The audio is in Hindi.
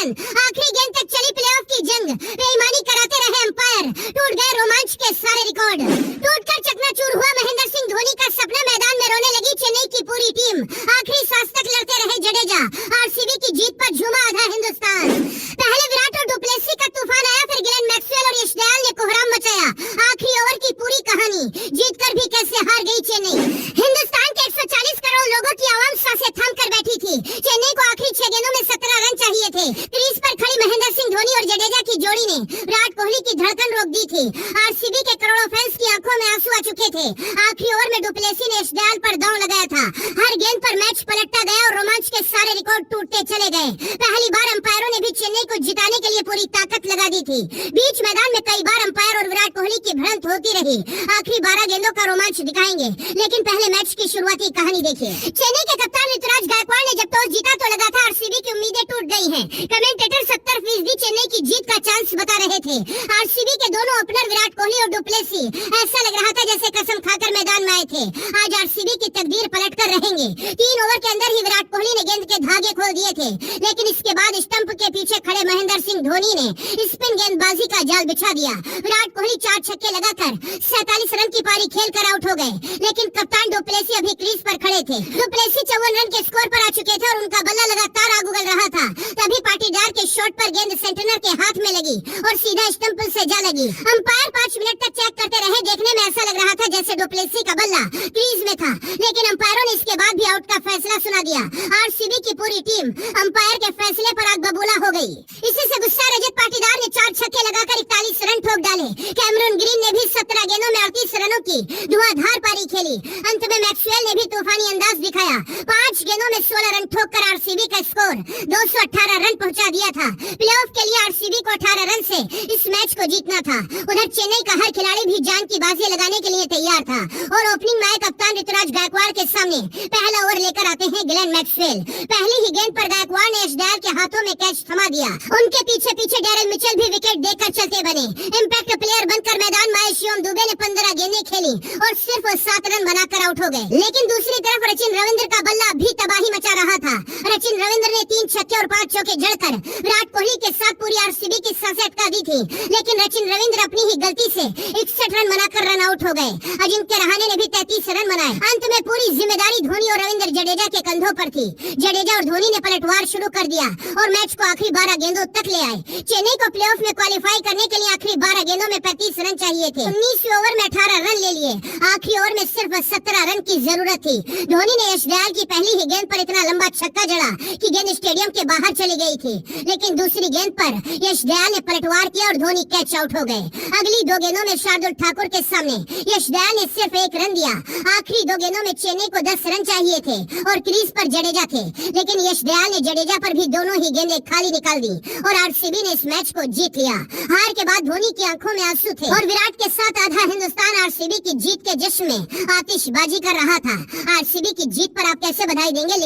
रन। आखिरी गेंद तक चली प्लेऑफ की जंग। बेईमानी कराते रहे अंपायर। टूट गए रोमांच के सारे रिकॉर्ड। टूटकर चकनाचूर हुआ महेंद्र सिंह धोनी का सपना। मैदान में रोने लगी चेन्नई की पूरी टीम। आखिरी सांस तक लड़ते रहे जडेजा। आरसीबी की जीत पर झूमा आधा हिंदुस्तान। पहले विराट और डुप्लेसी का तूफान आया, फिर ग्लेन मैक्सवेल और यश दयाल ने कोहराम मचाया। आखिरी ओवर की पूरी कहानी। जीतकर भी कैसे हार गई चेन्नई। हिंदुस्तान के 140 करोड़ लोगों की आवाम सांसें थाम कर बैठी थी। चेन्नई को आखिरी 6 गेंदों में 17 रन चाहिए थे। क्रीज पर खड़ी महेंद्र सिंह धोनी और जडेजा की जोड़ी ने विराट कोहली की धड़कन रोक दी थी। आरसीबी के करोड़ों फैंस की आंखों में आंसू आ चुके थे। आखिरी ओवर में डुप्लेसी ने यश दयाल पर दांव लगाया था। हर गेंद पर मैच पलटता गया और रोमांच के सारे रिकॉर्ड टूटते चले गए। पहली बार अंपायरों ने भी चेन्नई को जिताने के लिए पूरी ताकत लगा दी थी। बीच मैदान में कई बार अंपायर और विराट कोहली की भिड़ंत होती रही। आखिरी 12 गेंदों का रोमांच दिखाएंगे, लेकिन पहले मैच की शुरुआती कहानी देखिए। चेन्नई के कप्तान ऋतुराज गायकवाड़ ने जब टॉस जीता तो लगा था आरसीबी की उम्मीदें टूट गई हैं। कमेंटेटर 70% चेन्नई की जीत का चांस बता रहे थे। आरसीबी के दोनों ओपनर विराट कोहली और डुप्लेसी ऐसा लग रहा था जैसे कसम खाकर मैदान में आए थे। आज आरसीबी की तकदीर पलटकर रहेंगे। 3 ओवर के अंदर ही विराट कोहली ने गेंद के धागे खोल दिए थे, लेकिन इसके बाद स्टंप के पीछे खड़े महेंद्र सिंह धोनी ने स्पिन गेंदबाजी का जाल बिछा दिया। विराट कोहली 4 छक्के लगाकर 47 रन की पारी खेलकर आउट हो गए, लेकिन कप्तान डुप्लेसी अभी क्रीज पर खड़े थे। डुप्लेसी 54 रन के स्कोर पर आ चुके थे और उनका बल्ला लगातार आग उगल रहा था। तभी पाटीदार के शॉट पर गेंद सेंटनर के हाथ में लगी और सीधा स्टंप से जा लगी। अंपायर 5 मिनट तक चेक करते रहे। देखने में ऐसा लग रहा था जैसे डुप्लेसी का बल्ला क्रीज में था, लेकिन अंपायरों ने इसके बाद भी आउट का फैसला सुना दिया। आरसीबी की पूरी टीम अंपायर के फैसले पर आग बबूला हो गई। इसी से गुस्सा रजत पाटीदार ने 4 छक्के लगाकर 41 रन ठोक डाले। कैमरून ग्रीन ने भी 17 गेंदों में 38 रनों की धुआंधार पारी खेली। अंत में मैक्सवेल ने भी तूफानी अंदाज दिखाया। 5 गेंदों में 16 रन ठोककर आरसीबी का स्कोर 218 रन पहुंचा दिया था। प्लेऑफ के लिए आरसीबी को 18 रन से इस मैच को जीतना था। उधर चेन्नई का हर खिलाड़ी भी जान की बाजी लगाने के लिए तैयार था और ओपनिंग में कप्तान ऋतुराज गायकवाड़ के सामने पहला ओवर लेकर आते हैं ग्लेन मैक्सवेल। पहली ही गेंद पर गायकवाड़ ने यश दयाल के हाथों में कैच थमा दिया। उनके पीछे पीछे डेरेल मिचेल भी विकेट देकर चलते बने। इम्पैक्ट प्लेयर बनकर मैदान में आए शिवम दुबे ने 15 गेंदें खेली और सिर्फ 7 रन बनाकर आउट हो गए। लेकिन दूसरी तरफ रचिन रविंद्र का बल्ला भी तबाही मचा रहा था। रचिन रविंद्र ने 3 छक्के और 5 चौके जड़कर विराट कोहली के साथ पूरी आरसीबी की सांसें अटका दी थी, लेकिन रचिन रविंद्र अपनी ही गलती से 61 रन बनाकर रन आउट हो गए। अजिंक्य रहाणे ने भी 33 रन बनाए। अंत में पूरी जिम्मेदारी धोनी और रविंद्र जडेजा के कंधों पर थी। जडेजा और धोनी ने पलटवार शुरू कर दिया और मैच को आखिरी 12 गेंदों तक ले आए। चेन्नई को प्लेऑफ में क्वालिफाई करने के लिए आखिरी 12 गेंदों में 35 रन चाहिए थे। 19वें ओवर में 18 रन ले लिए। आखिरी ओवर में सिर्फ 17 रन की जरूरत थी। धोनी ने यश दयाल की पहली ही गेंद पर इतना लंबा छक्का जड़ा कि गेंद स्टेडियम के बाहर चली गई थी, लेकिन दूसरी गेंद पर यश दयाल ने पलटवार किया और धोनी कैच आउट हो गए। अगली 2 गेंदों में शार्दुल ठाकुर के सामने यश दयाल ने सिर्फ 1 रन दिया। आखिरी 2 गेंदों में चेन्नई को 10 रन चाहिए थे और क्रीज पर जडेजा थे, लेकिन यश दयाल ने जडेजा पर भी दोनों ही गेंदें खाली निकाल दी और आरसीबी ने इस मैच को जीत लिया। हार के बाद धोनी की आंखों में आंसू थे और विराट के साथ आधा हिंदुस्तान आरसीबी की जीत के जश्न में आतिशबाजी कर रहा था। आरसीबी की जीत पर आप कैसे बधाई देंगे?